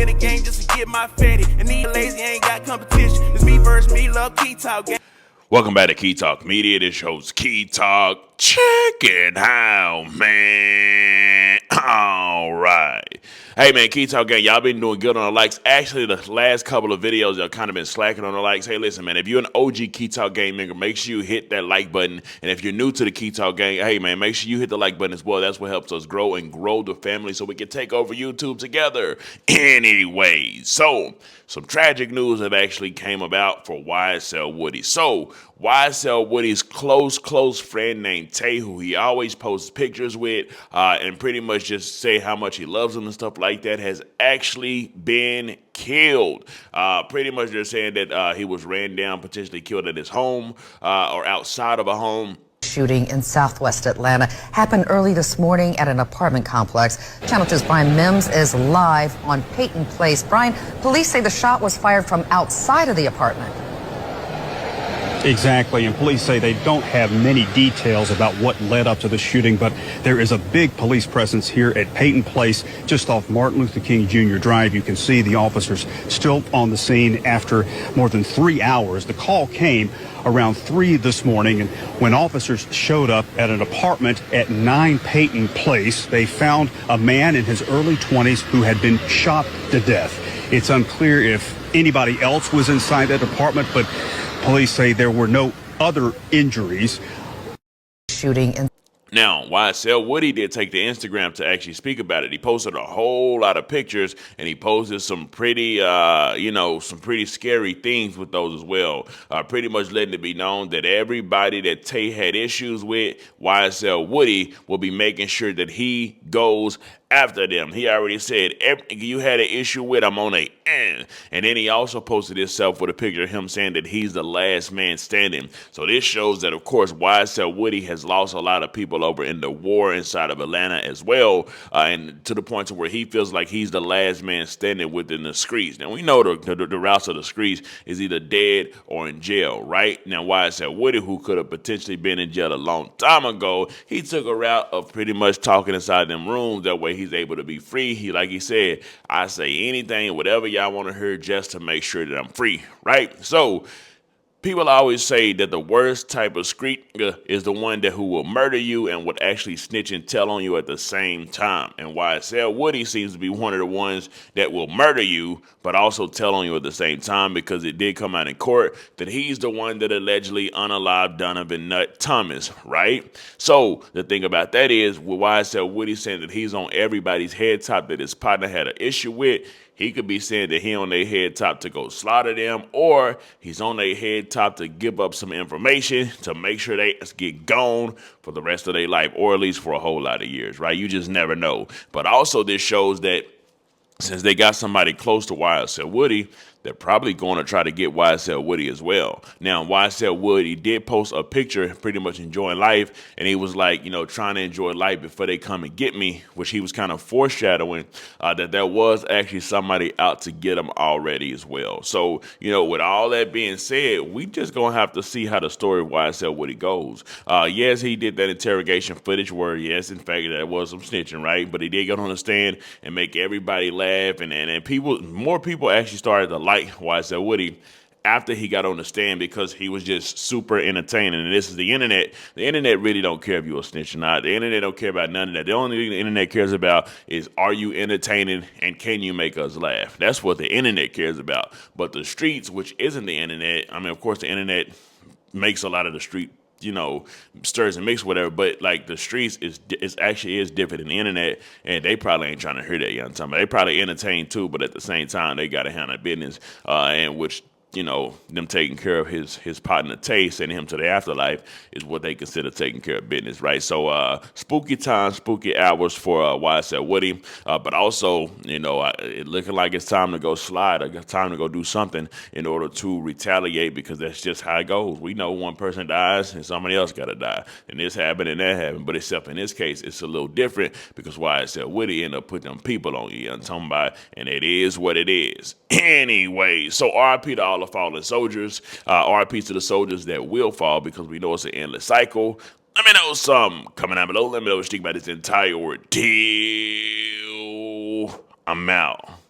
in the game just to get my fatty. And these lazy ain't got competition. It's me versus me, love Key Talk game. Welcome back to Key Talk Media. This show's Key Talk. Check it out, man. All right. Hey, man, Key Talk gang, y'all been doing good on the likes. Actually, the last couple of videos, y'all kind of been slacking on the likes. Hey, listen, man, if you're an OG Key Talk gang member, make sure you hit that like button. And if you're new to the Key Talk gang, hey, man, make sure you hit the like button as well. That's what helps us grow and grow the family so we can take over YouTube together. Anyway, so some tragic news have actually came about for YSL Woody. So YSL Woody's close friend named Tay, who he always posts pictures with and pretty much just say how much he loves him and stuff like that, has actually been killed. Pretty much they're saying that he was ran down, potentially killed at his home or outside of a home. Shooting in southwest Atlanta happened early this morning at an apartment complex. Channel 2's Brian Mims is live on Peyton Place. Brian, police say the shot was fired from outside of the apartment. Exactly, and police say they don't have many details about what led up to the shooting, but there is a big police presence here at Peyton Place, just off Martin Luther King Jr. Drive. You can see the officers still on the scene after more than 3 hours. The call came around 3 this morning, and when officers showed up at an apartment at 9 Peyton Place, they found a man in his early 20s who had been shot to death. It's unclear if anybody else was inside that apartment, but police say there were no other injuries. Shooting in. Now, YSL Woody did take to Instagram to actually speak about it. He posted a whole lot of pictures, and he posted some pretty, some pretty scary things with those as well. Pretty much letting it be known that everybody that Tay had issues with, YSL Woody will be making sure that he goes after them. He already said, you had an issue with, I'm on a end. And then he also posted himself with a picture of him saying that he's the last man standing. So this shows that, of course, YSL Woody has lost a lot of people over in the war inside of Atlanta as well, and to the point to where he feels like he's the last man standing within the streets. Now, we know the routes of the streets is either dead or in jail, right? Now, YSL Woody, who could have potentially been in jail a long time ago, he took a route of pretty much talking inside them rooms. That way he's able to be free. Like he said, I say anything, whatever y'all want to hear, just to make sure that I'm free, right? So people always say that the worst type of street is the one who will murder you and would actually snitch and tell on you at the same time. And YSL Woody seems to be one of the ones that will murder you, but also tell on you at the same time, because it did come out in court that he's the one that allegedly unalived Donovan Nut Thomas, right? So the thing about that is, with YSL Woody saying that he's on everybody's head top that his partner had an issue with, he could be saying that he on their head top to go slaughter them, or he's on their head top to give up some information to make sure they get gone for the rest of their life, or at least for a whole lot of years, right? You just never know. But also this shows that since they got somebody close to YSL Woody, they're probably going to try to get YSL Woody as well. Now, YSL Woody did post a picture pretty much enjoying life, and he was like, trying to enjoy life before they come and get me, which he was kind of foreshadowing that there was actually somebody out to get him already as well. So, with all that being said, we just going to have to see how the story of YSL Woody goes. Yes, he did that interrogation footage where, yes, in fact, there was some snitching, right? But he did get on the stand and make everybody laugh, and more people actually started to like YSL Woody after he got on the stand, because he was just super entertaining. And this is the internet. The internet really don't care if you're a snitch or not. The internet don't care about none of that. The only thing the internet cares about is, are you entertaining and can you make us laugh? That's what the internet cares about. But the streets, which isn't the internet, of course the internet makes a lot of the street stirs and mix whatever, but like the streets is actually different than the internet, and they probably ain't trying to hear that young time. They probably entertain too, but at the same time they gotta handle business, and which them taking care of his partner Tay, sending him to the afterlife, is what they consider taking care of business, right? So spooky time, spooky hours for YSL Woody, but also it looking like it's time to go slide, or time to go do something in order to retaliate, because that's just how it goes. We know one person dies and somebody else gotta die, and this happened and that happened, but except in this case it's a little different, because YSL Woody ended up putting them people on you, I'm talking about, and it is what it is. Anyway, so R.I.P to all the fallen soldiers, R.I.P to the soldiers that will fall, because we know it's an endless cycle. Let me know something coming down below. Let me know what you think about this entire ordeal. I'm out.